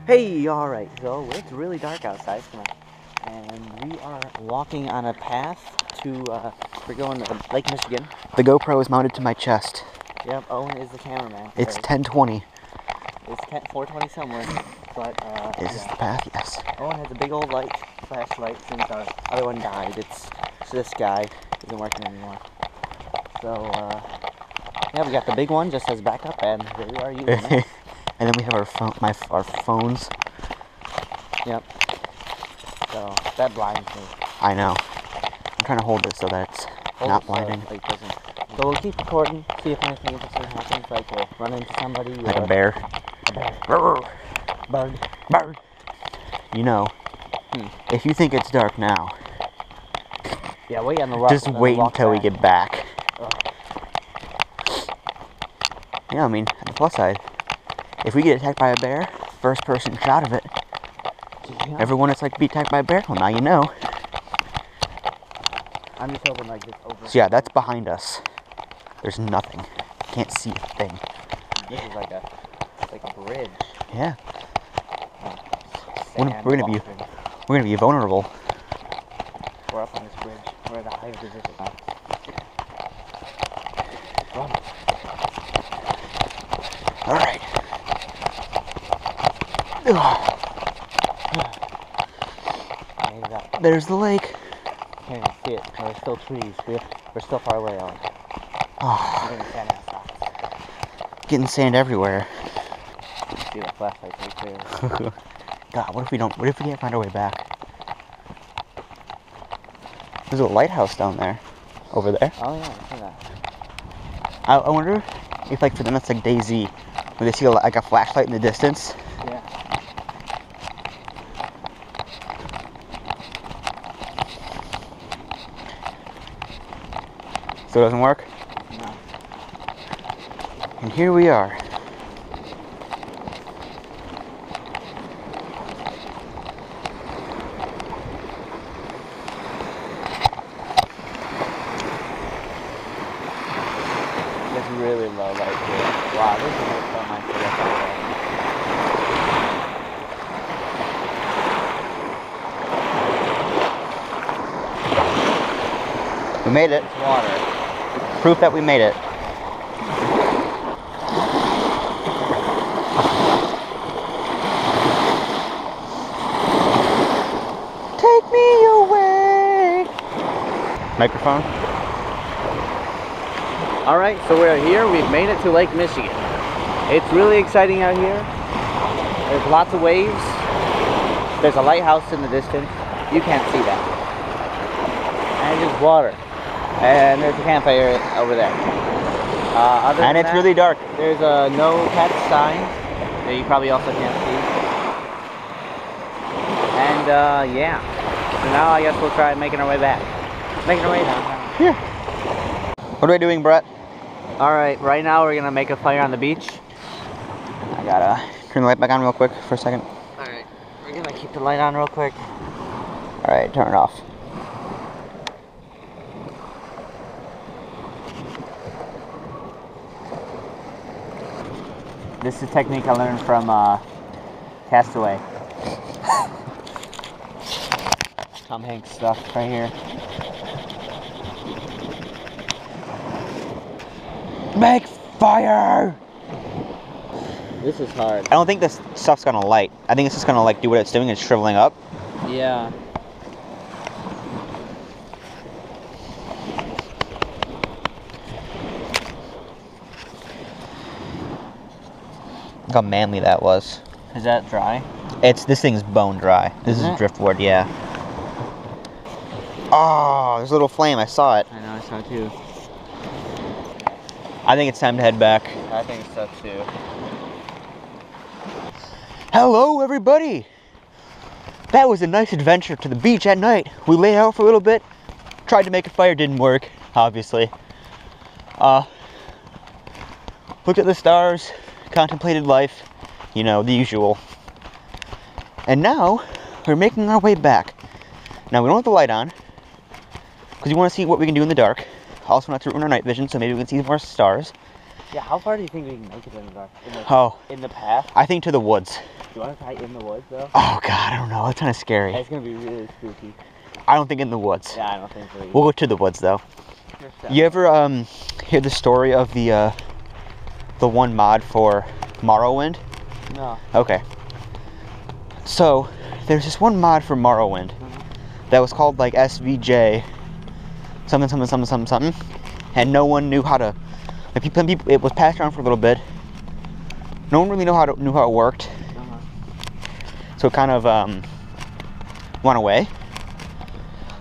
Hey, alright, so it's really dark outside, and we are walking on a path to, we're going to Lake Michigan. The GoPro is mounted to my chest. Yep, Owen is the cameraman. It's 10:20. It's 4:20 somewhere, but, Is this the path? Yes. Owen has a big old flashlight, since our other one died. It's this guy, isn't working anymore. So, yeah, we got the big one just as backup, and there we are using it. And then we have our phones. Yep. So that blinds me. I know. I'm trying to hold it so that it's not blinding. So we'll keep recording, see if anything interesting happens, like we'll run into somebody. Like a bear. Bird. You know, if you think it's dark now, yeah, wait on the rock. just wait until we get back. Yeah, I mean, on the plus side, if we get attacked by a bear, first person shot of it. Yeah. Everyone that's like be attacked by a bear, well now you know. I'm just hoping like this over. So yeah, that's behind us. There's nothing. Can't see a thing. This is like a bridge. Yeah. We're gonna be vulnerable. We're up on this bridge. We're at a higher position now. Run. All right. There's the lake. Can't even see it. There's still trees. We're still far away on. Oh. Getting sand outside. Getting sand everywhere. See that flashlight pretty clear. God, what if we can't find our way back? There's a lighthouse down there. Over there. Oh yeah, I see that. I wonder if like for them it's like DayZ, where they see like a flashlight in the distance. Yeah. So it doesn't work? No. And here we are. It's really low light here. Wow, this is so nice to look at. We made it. It's water. Proof that we made it. Take me away. Microphone. Alright, so we're here. We've made it to Lake Michigan. It's really exciting out here. There's lots of waves. There's a lighthouse in the distance. You can't see that. And just water. And there's a campfire over there. And it's really dark. There's a no pets sign that you probably also can't see. And yeah. So now I guess we'll try making our way back. Making our way down. Yeah. What are we doing, Brett? Alright, right now we're gonna make a fire on the beach. I gotta turn the light back on real quick for a second. Alright, we're gonna keep the light on real quick. Alright, turn it off. This is a technique I learned from Castaway. Tom Hanks stuff right here. Make fire! This is hard. I don't think this stuff's gonna light. I think it's just gonna like do what it's doing. It's shriveling up. Yeah. Look how manly that was. Is that dry? This thing's bone dry. This is driftwood, yeah. Oh, there's a little flame. I saw it. I know, I saw it too. I think it's time to head back. I think so too. Hello, everybody. That was a nice adventure to the beach at night. We lay out for a little bit. Tried to make a fire, didn't work, obviously. Looked at the stars, contemplated life, you know, the usual. And now, we're making our way back. Now, we don't have the light on, because we want to see what we can do in the dark. Also not to ruin our night vision, so maybe we can see more stars. Yeah, how far do you think we can make it in in the path? I think to the woods. Do you want to try in the woods though? Oh God, I don't know. It's kind of scary. It's gonna be really spooky. I don't think in the woods. Yeah, I don't think so either. We'll go to the woods though. You ever hear the story of the one mod for Morrowind? No. Okay. So there's this one mod for Morrowind that was called like SVJ something, and no one knew how to. Like, people, it was passed around for a little bit. No one really knew how it worked. So it kind of went away.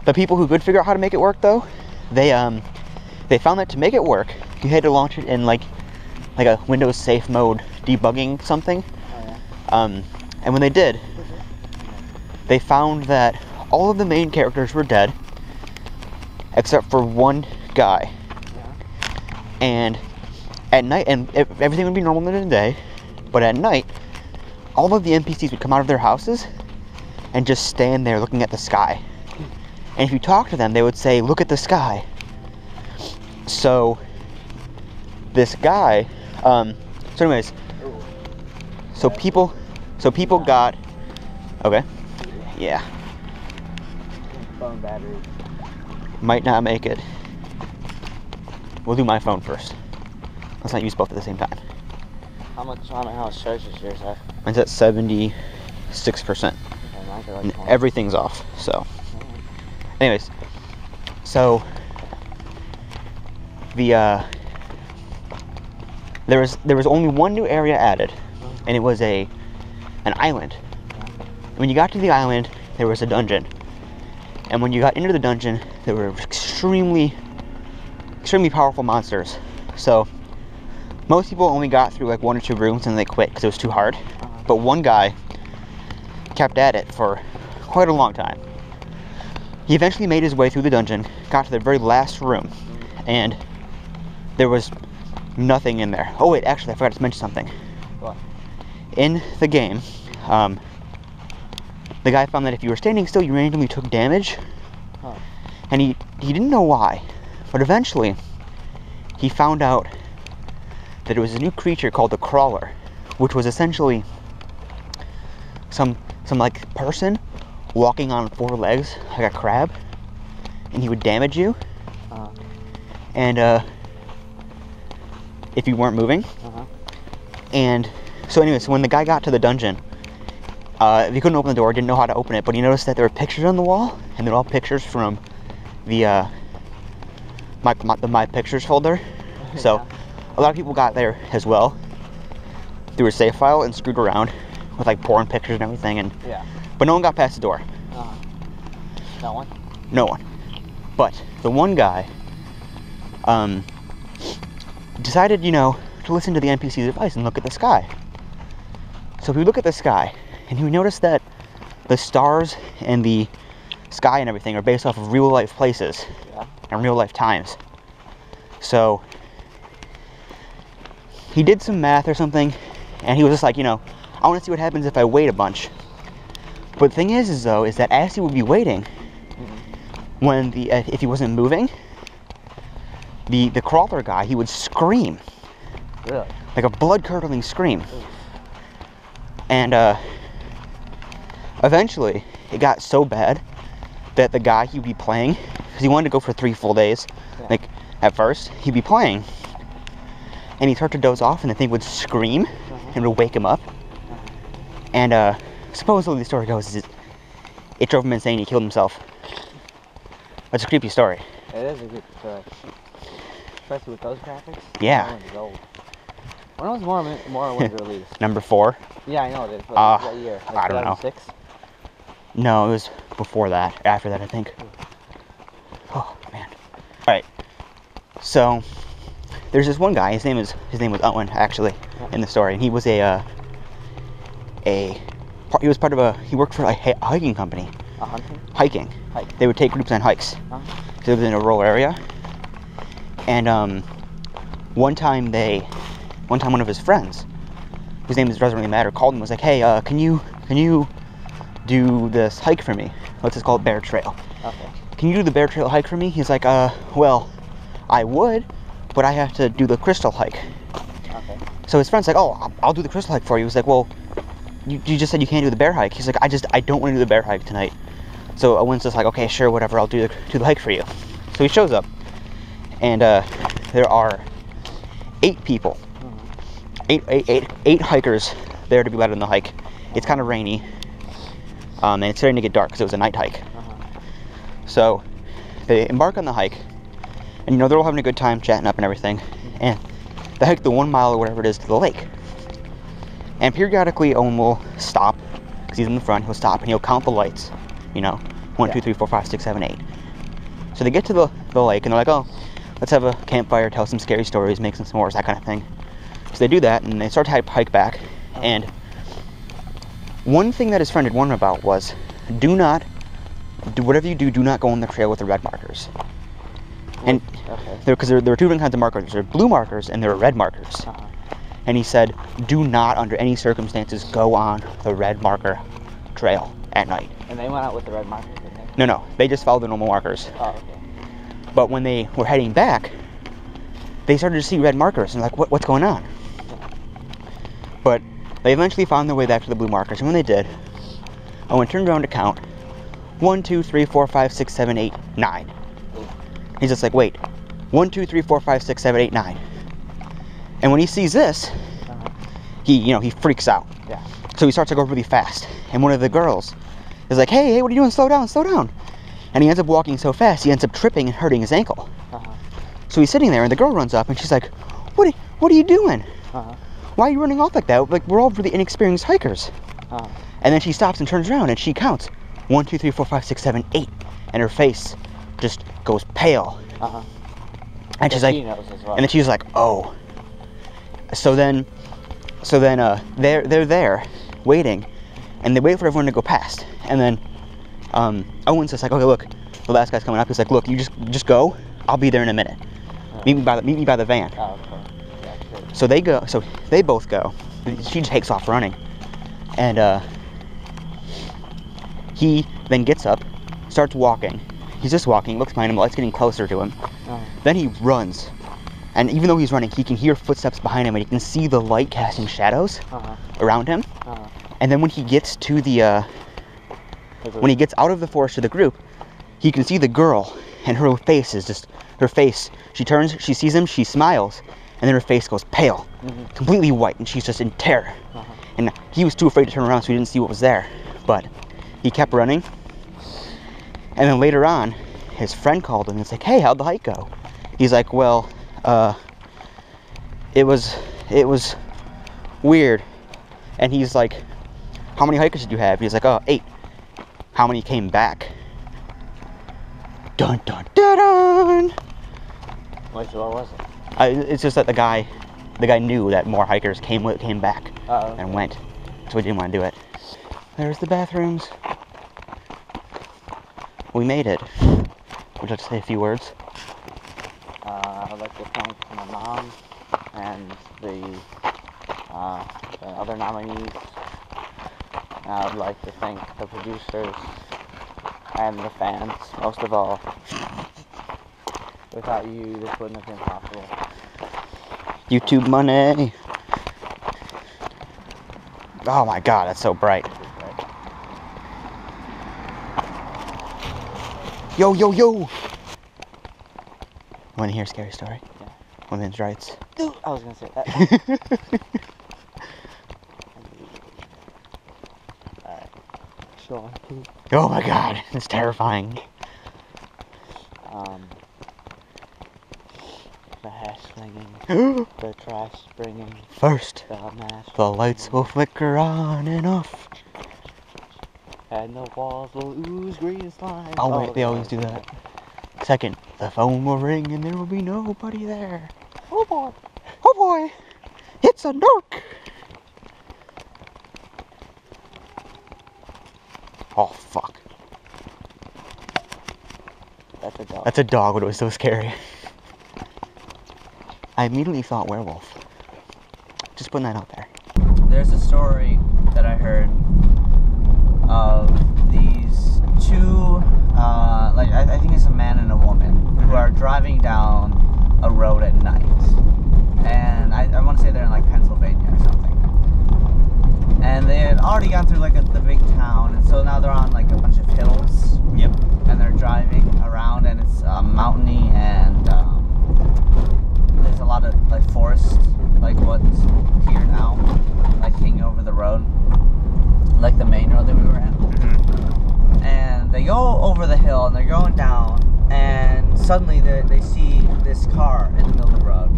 The people who could figure out how to make it work though, they found that to make it work, you had to launch it in like a Windows safe mode debugging something. Oh, yeah. And when they did, they found that all of the main characters were dead except for one guy. And at night, and everything would be normal in the day, but at night, all of the NPCs would come out of their houses and just stand there looking at the sky. And if you talk to them, they would say, "Look at the sky." So this guy, so anyways, so people got, okay, yeah, Phone battery. might not make it. We'll do my phone first. Let's not use both at the same time. How much charge does yours have? Mine's at 76%. Okay, mine's at like 20. Everything's off, so. Anyways, so the there was only one new area added, and it was an island. When you got to the island, there was a dungeon, and when you got into the dungeon, there were extremely powerful monsters. So most people only got through like 1 or 2 rooms and they quit because it was too hard. But one guy kept at it for quite a long time. He eventually made his way through the dungeon, got to the very last room, and there was nothing in there. Oh wait, actually I forgot to mention something. What? In the game, the guy found that if you were standing still, you randomly took damage. Huh. And he didn't know why. But eventually, he found out that there was a new creature called the Crawler, which was essentially some like person walking on 4 legs like a crab, and he would damage you. And if you weren't moving. And so anyways, when the guy got to the dungeon, he couldn't open the door, didn't know how to open it, but he noticed that there were pictures on the wall, and they're all pictures from the my pictures folder. So a lot of people got there as well through a save file and screwed around with like porn pictures and everything, and but no one got past the door. No one? No one. But the one guy decided, to listen to the NPC's advice and look at the sky. So if you look at the sky, and you notice that the stars and the sky and everything are based off of real life places and real life times. So he did some math or something, and he was just like, I want to see what happens if I wait a bunch. But the thing is that as he would be waiting, when if he wasn't moving, the crawler guy, he would scream. Really? Like a blood-curdling scream. And eventually, it got so bad that the guy he'd be playing, because he wanted to go for 3 full days, like at first, he'd be playing, and he'd start to doze off, and the thing would scream, and it would wake him up. And supposedly the story goes, it drove him insane, he killed himself. That's a creepy story. It is a creepy story. Especially with those graphics. Yeah. That one's old. When was Morrowind released? Number 4? Yeah, I know it is. What year? Like I don't know. 2006? No, it was before that. After that, I think. Oh man. All right. So there's this one guy. His name was Owen, actually, in the story, and he was he worked for a hiking company. A hunting? Hiking. Hike. They would take groups on hikes. They lived in a rural area, and one time one of his friends, whose name doesn't really matter, called him and was like, "Hey, can you do this hike for me? Let's just call it Bear Trail. Okay. Can you do the Bear Trail hike for me?" He's like, well, I would, but I have to do the Crystal hike. So his friend's like, oh, I'll do the crystal hike for you. He's like, well, you just said you can't do the bear hike. He's like, I don't want to do the bear hike tonight. So Owen's just like, okay, sure, whatever, I'll do the hike for you. So he shows up, and there are 8 people, eight hikers there to be led on the hike. It's kind of rainy, and it's starting to get dark because it was a night hike. So they embark on the hike, and they're all having a good time, chatting up and everything, and they hike the 1 mile or whatever it is to the lake. And periodically Owen will stop, because he's in the front. He'll stop and he'll count the lights, 1, 2, 3, 4, 5, 6, 7, 8. So they get to the lake, and they're like, oh, let's have a campfire, tell some scary stories, make some s'mores, that kind of thing. So they do that, and they start to hike back. And one thing that his friend had warned him about was, do whatever you do not go on the trail with the red markers. And because there are 2 different kinds of markers. There are blue markers and there are red markers. And he said, do not under any circumstances go on the red marker trail at night. And they went out with the red markers, didn't they? No, they just followed the normal markers. Oh, okay. But when they were heading back, they started to see red markers and like, what's going on? But they eventually found their way back to the blue markers, and when they did, Owen turned around to count 1, 2, 3, 4, 5, 6, 7, 8, 9. He's just like, wait, 1, 2, 3, 4, 5, 6, 7, 8, 9. And when he sees this, he freaks out. Yeah. So he starts to go really fast. And one of the girls is like, hey, what are you doing? Slow down, slow down. And he ends up walking so fast, he ends up tripping and hurting his ankle. So he's sitting there, and the girl runs up, and she's like, what are you doing? Why are you running off like that? Like, we're all really inexperienced hikers. And then she stops and turns around, and she counts 1, 2, 3, 4, 5, 6, 7, 8. And her face just goes pale. And she's like, knows as well. and then she's like, oh. So then they're there waiting, and they wait for everyone to go past. And then Owen's just like, okay, look, the last guy's coming up. He's like, look, you just go. I'll be there in a minute. Meet me by the van. Oh, okay. Yeah, sure. So they go. So they both go. She takes off running, and he then gets up, starts walking. He's just walking. Looks behind him. The light's getting closer to him. Then he runs, and even though he's running, he can hear footsteps behind him, and he can see the light casting shadows around him. And then when he gets to when he gets out of the forest to the group, he can see the girl, and her face is just, she turns, she sees him, she smiles, and then her face goes pale, completely white, and she's just in terror. And he was too afraid to turn around, so he didn't see what was there, but he kept running. And then later on, his friend called him, and it's like, hey, how'd the hike go? He's like, well, it was weird. And he's like, how many hikers did you have? He's like, oh, 8. How many came back? Dun dun dun dun. What was it? It's just that the guy knew that more hikers came back and went, so he didn't want to do it. There's the bathrooms. We made it. Would you like to say a few words? I'd like to thank my mom and the other nominees. I'd like to thank the producers and the fans, most of all. Without you, this wouldn't have been possible. YouTube money. Oh my god, that's so bright. Yo, yo, yo! Want to hear a scary story? Yeah. Women's rights. I was gonna say that. Alright. Sure. Oh my god, it's terrifying. The hash slinging, the trash bringing. First, the mash. The lights will flicker on and off. And the walls will ooze green slime. Oh wait, they always do that. Second, the phone will ring and there will be nobody there. Oh boy. Oh boy, it's a dark. Oh fuck. That's a dog. That's a dog, but it was so scary. I immediately thought werewolf. Just putting that out there. There's a story that I heard of these two, I think it's a man and a woman, who are driving down a road at night. and I want to say they're in like Pennsylvania or something. And they had already gone through like the big town, and so now they're on like a bunch of hills. Yep. And they're driving around, and it's mountainy, and there's a lot of like forest, like what's here now, like hanging over the road, like the main road that we were in. Mm-hmm. And they go over the hill, and they're going down, and suddenly they see this car in the middle of the road,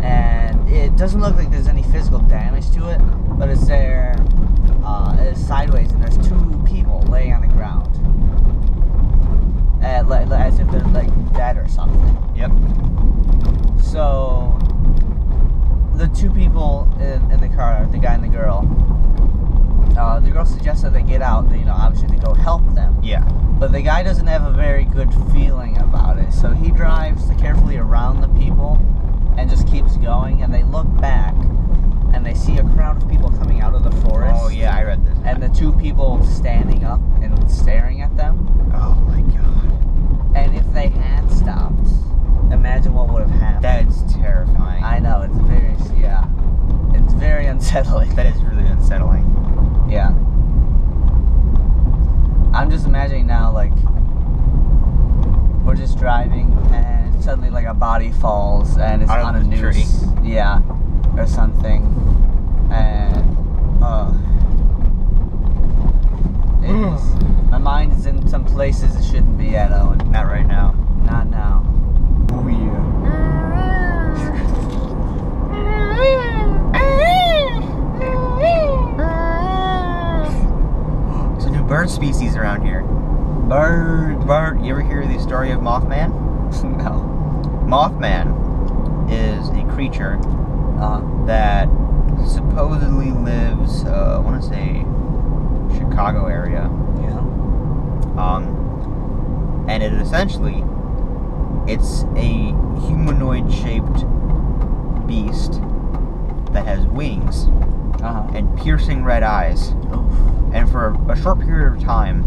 and it doesn't look like there's any physical damage to it, but it's there, it's sideways, and there's two people laying on the ground, as if they're like dead or something. Yep. So the two people in the car, the guy and the girl suggests that they get out, obviously to go help them. Yeah. But the guy doesn't have a very good feeling about it, so he drives carefully around the people and just keeps going, and they look back and they see a crowd of people coming out of the forest. Oh yeah, I read this. And the two people standing up and staring at them. Oh my god. And if they had stopped, imagine what would have happened. That's terrifying. I know, it's very unsettling. That is really unsettling. Yeah. I'm just imagining now, like, we're just driving and suddenly like a body falls and it's out on a of the noose. tree. Yeah. Or something. And my mind is in some places it shouldn't be at, Owen. Not right now. Not now. Oh yeah. There's a new bird species around here. Bird. You ever hear the story of Mothman? No. Mothman is a creature that supposedly lives, I want to say, Chicago area. Yeah. And it essentially, it's a humanoid-shaped beast that has wings and piercing red eyes. Oof. And for a short period of time,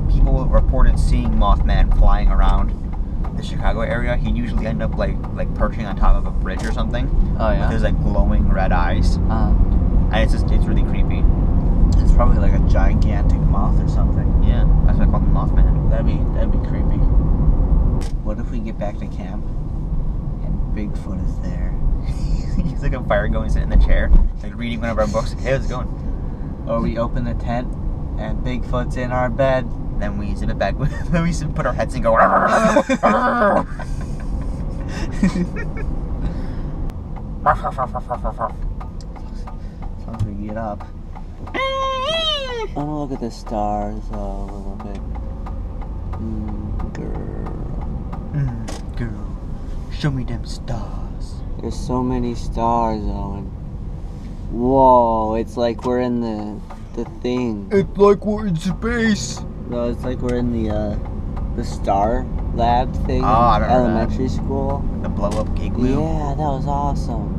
people reported seeing Mothman flying around the Chicago area. He'd usually end up like perching on top of a bridge or something. Oh yeah. With his like glowing red eyes. And it's really creepy. It's probably like a gigantic moth or something. Yeah, that's why I call him Mothman. That'd be creepy. What if we get back to camp and Bigfoot is there? He's like a fire going, sitting in the chair, like reading one of our books. Hey, how's it going? Or we open the tent and Bigfoot's in our bed. Then we zip it back. Then we put our heads and go. Once we get up. I want to look at the stars a little bit. Girl, show me them stars. There's so many stars, Owen. Whoa, it's like we're in the thing. It's like we're in space. No, it's like we're in the star lab thing Oh, I in remember elementary school. The blow up igloo. Yeah, that was awesome.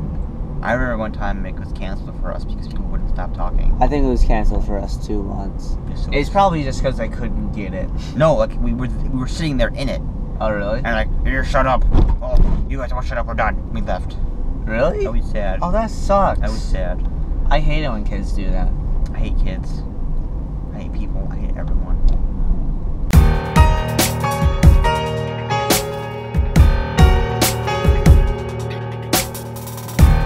I remember one time it was canceled for us because people wouldn't stop talking. I think it was canceled for us too once. So It's probably just because I couldn't get it. no, like we were sitting there in it, Oh, really? and like, here, shut up. Oh, you guys won't shut up. We're done. We left. Really? That was sad. Oh, that sucks. That was sad. I hate it when kids do that. I hate kids.